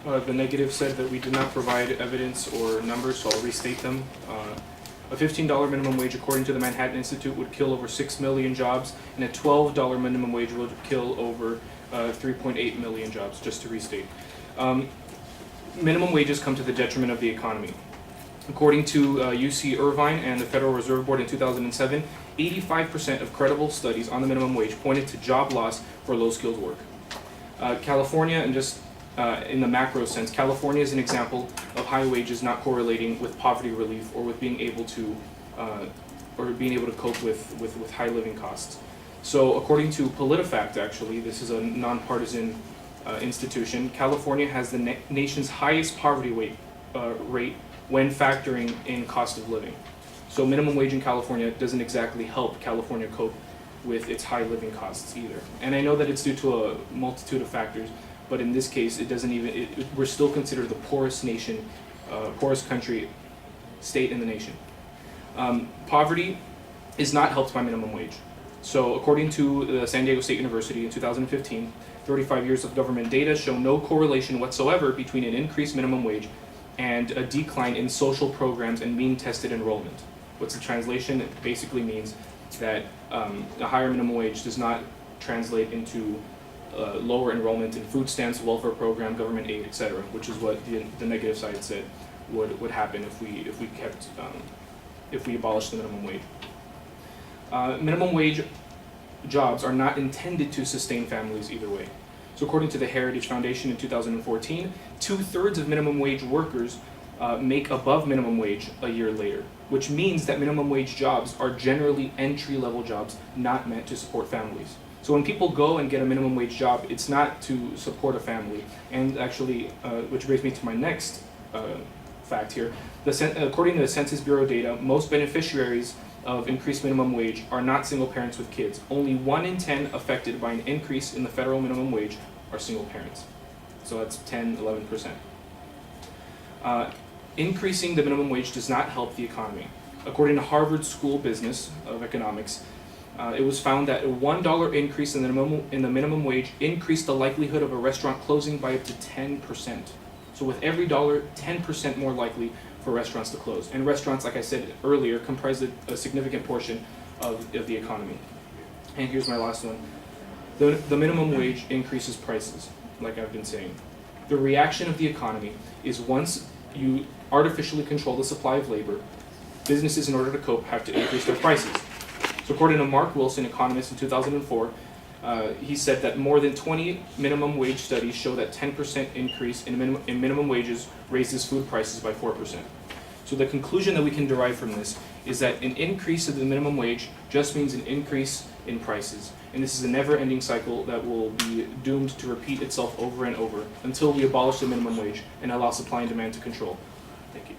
The negative said that we did not provide evidence or numbers, so I'll restate them. A $15 minimum wage, according to the Manhattan Institute, would kill over 6 million jobs, and a $12 minimum wage would kill over 3.8 million jobs, just to restate. Minimum wages come to the detriment of the economy. According to UC Irvine and the Federal Reserve Board in 2007, 85% of credible studies on the minimum wage pointed to job loss for low-skilled work. California, and just in the macro sense, California is an example of high wages not correlating with poverty relief or with being able to cope with high living costs. So according to PolitiFact, actually, this is a nonpartisan institution, California has the nation's highest poverty rate when factoring in cost of living. So minimum wage in California doesn't exactly help California cope with its high living costs either. And I know that it's due to a multitude of factors, but in this case, it doesn't even, we're still considered the poorest nation, poorest country, state in the nation. Poverty is not helped by minimum wage. So according to the San Diego State University in 2015, 35 years of government data show no correlation whatsoever between an increased minimum wage and a decline in social programs and mean-tested enrollment. What's the translation? It basically means that a higher minimum wage does not translate into lower enrollment in food stamps, welfare program, government aid, etc., which is what the negative side said would happen if we abolished the minimum wage. Minimum wage jobs are not intended to sustain families either way. So according to the Heritage Foundation in 2014, 2/3 of minimum wage workers make above minimum wage a year later, which means that minimum wage jobs are generally entry-level jobs not meant to support families. So when people go and get a minimum wage job, it's not to support a family. And actually, which brings me to my next fact here, according to the Census Bureau data, most beneficiaries of increased minimum wage are not single parents with kids. Only 1 in 10 affected by an increase in the federal minimum wage are single parents. So that's 10-11%. Increasing the minimum wage does not help the economy. According to Harvard School Business of Economics, it was found that a $1 increase in the minimum wage increased the likelihood of a restaurant closing by up to 10%. So with every dollar, 10% more likely for restaurants to close. And restaurants, like I said earlier, comprise a significant portion of the economy. And here's my last one. The minimum wage increases prices, like I've been saying. The reaction of the economy is once you artificially control the supply of labor, businesses, in order to cope, have to increase their prices. So according to Mark Wilson, economist in 2004, he said that more than 20 minimum wage studies show that 10% increase in minimum wages raises food prices by 4%. So the conclusion that we can derive from this is that an increase of the minimum wage just means an increase in prices. And this is a never-ending cycle that will be doomed to repeat itself over and over until we abolish the minimum wage and allow supply and demand to control. Thank you.